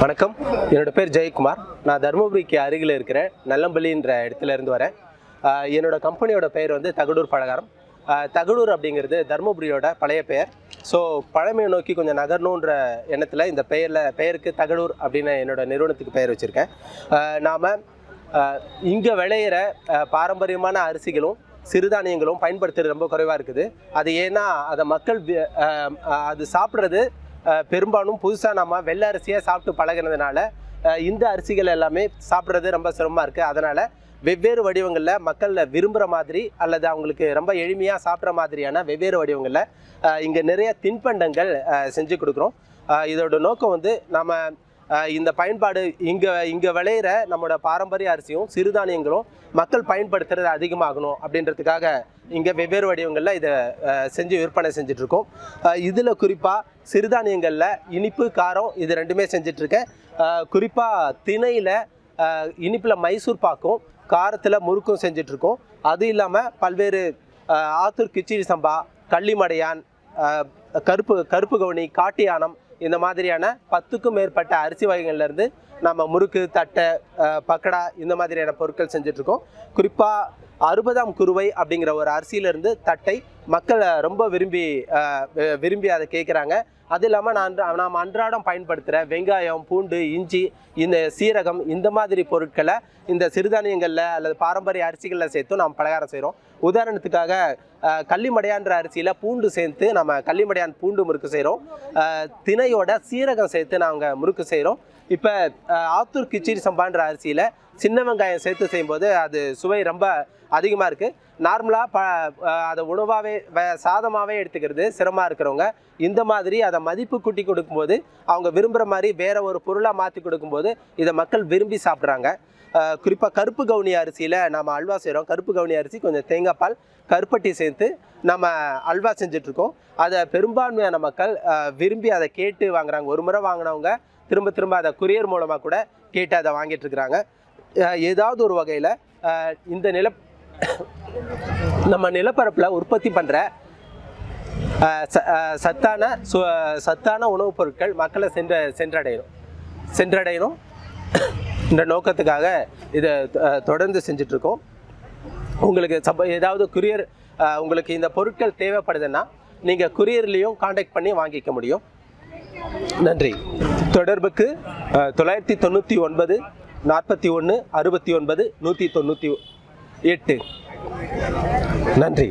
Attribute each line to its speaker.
Speaker 1: வணக்கம். என்னோட பேர் ஜெயக்குமார். நான் தருமபுரிக்கு அருகில் இருக்கிற நல்லம்பள்ளின்ற இடத்துல இருந்து வரேன். என்னோட கம்பெனியோட பெயர் வந்து தகடூர் பலகாரம். தகடூர் அப்படிங்கிறது தருமபுரியோட பழைய பெயர். ஸோ பழமையை நோக்கி கொஞ்சம் நகரணுன்ற எண்ணத்தில் இந்த பெயருக்கு தகடூர் அப்படின்னு என்னோட நிறுவனத்துக்கு பெயர் வச்சுருக்கேன். நாம் இங்கே விளையிற பாரம்பரியமான அரிசிகளும் சிறுதானியங்களும் பயன்படுத்துறது ரொம்ப குறைவாக இருக்குது. அது ஏன்னா அதை மக்கள் அது சாப்பிட்றது பெரும்பாலும் புதுசாக நம்ம வெள்ளை அரிசியாக சாப்பிட்டு பழகினதுனால இந்த அரிசிகள் எல்லாமே சாப்பிட்றது ரொம்ப சிரமமாக இருக்குது. அதனால் வெவ்வேறு வடிவங்களில் மக்கள் விரும்புகிற மாதிரி அல்லது அவங்களுக்கு ரொம்ப எளிமையாக சாப்பிட்ற மாதிரியான வெவ்வேறு வடிவங்களில் இங்கே நிறைய தின்பண்டங்கள் செஞ்சு கொடுக்குறோம். இதோட நோக்கம் வந்து நம்ம இந்த பயன்பாடு இங்கே விளையிற நம்மளோட பாரம்பரிய அரிசியும் சிறுதானியங்களும் மக்கள் பயன்படுத்துறது அதிகமாகணும் அப்படின்றதுக்காக இங்கே வெவ்வேறு வடிவங்களில் இதை செஞ்சு விற்பனை செஞ்சிட்ருக்கோம். இதில் குறிப்பாக சிறுதானியங்களில் இனிப்பு காரம் இது ரெண்டுமே செஞ்சிட்ருக்கேன். குறிப்பாக திணையில் இனிப்பில் மைசூர் பாக்கும் காரத்தில் முறுக்கும் செஞ்சிட்ருக்கோம். அது இல்லாமல் பல்வேறு ஆத்தூர் கிச்சிடி சம்பா, கள்ளிமடையான், கருப்பு கவுனி, காட்டியானம் இந்த மாதிரியான 10க்கும் மேற்பட்ட அரிசி வகைகள்லேருந்து நம்ம முறுக்கு, தட்டை, பக்கடா இந்த மாதிரியான பொருட்கள் செஞ்சிட்ருக்கோம். குறிப்பாக 60ஆம் குருவை அப்படிங்கிற ஒரு அரிசியிலேருந்து தட்டை மக்கள் ரொம்ப விரும்பி அதை கேட்குறாங்க. அது இல்லாமல் நாம் அன்றாடம் பயன்படுத்துகிற வெங்காயம், பூண்டு, இஞ்சி, இந்த சீரகம் இந்த மாதிரி பொருட்களை இந்த சிறுதானியங்களில் அல்லது பாரம்பரிய அரிசிகளில் சேர்த்து நாம் பலகாரம் செய்கிறோம். உதாரணத்துக்காக கள்ளிமடையான்ற அரிசியில் பூண்டு சேர்த்து நம்ம கள்ளிமடையான் பூண்டு முறுக்கு செய்கிறோம். திணையோட சீரகம் சேர்த்து நாங்கள் முறுக்கு செய்கிறோம். இப்போ ஆத்தூர் கிச்சிடி சம்பான்ற அரிசியில் சின்ன வெங்காயம் சேர்த்து செய்யும்போது அது சுவை ரொம்ப அதிகமாக இருக்குது. நார்மலாக அதை உணவாகவே சாதமாகவே எடுத்துக்கிறது சிரமமாக இருக்கிறவங்க இந்த மாதிரி அதை மதிப்பு கூட்டி கொடுக்கும்போது அவங்க விரும்புகிற மாதிரி வேறு ஒரு பொருளாக மாற்றி கொடுக்கும்போது இதை மக்கள் விரும்பி சாப்பிட்றாங்க. குறிப்பாக கருப்பு கவுனி அரிசியில் நம்ம அல்வா செய்கிறோம். கருப்பு கவுனி அரிசி கொஞ்சம் தேங்காய் பால், கருப்பட்டி சேர்த்து நம்ம அல்வா செஞ்சிட்ருக்கோம். அதை பெரும்பான்மையான மக்கள் விரும்பி அதை கேட்டு வாங்குறாங்க. ஒரு முறை வாங்கினவங்க திரும்ப திரும்ப அதை குரியர் மூலமாக கூட கேட்டு அதை வாங்கிட்டுருக்குறாங்க. ஏதாவது ஒரு வகையில் இந்த நம்ம நிலப்பரப்பில் உற்பத்தி பண்ணுற சத்தான உணவுப் பொருட்கள் மக்களை சென்றடையணும் என்ற நோக்கத்துக்காக இதை தொடர்ந்து செஞ்சிட்ருக்கோம். உங்களுக்கு ஏதாவது குரியர் உங்களுக்கு இந்த பொருட்கள் தேவைப்படுதுன்னா நீங்கள் குரியர்லேயும் காண்டாக்ட் பண்ணி வாங்கிக்க முடியும். நன்றி. தொடர்புக்கு 999 41 69 198. நன்றி.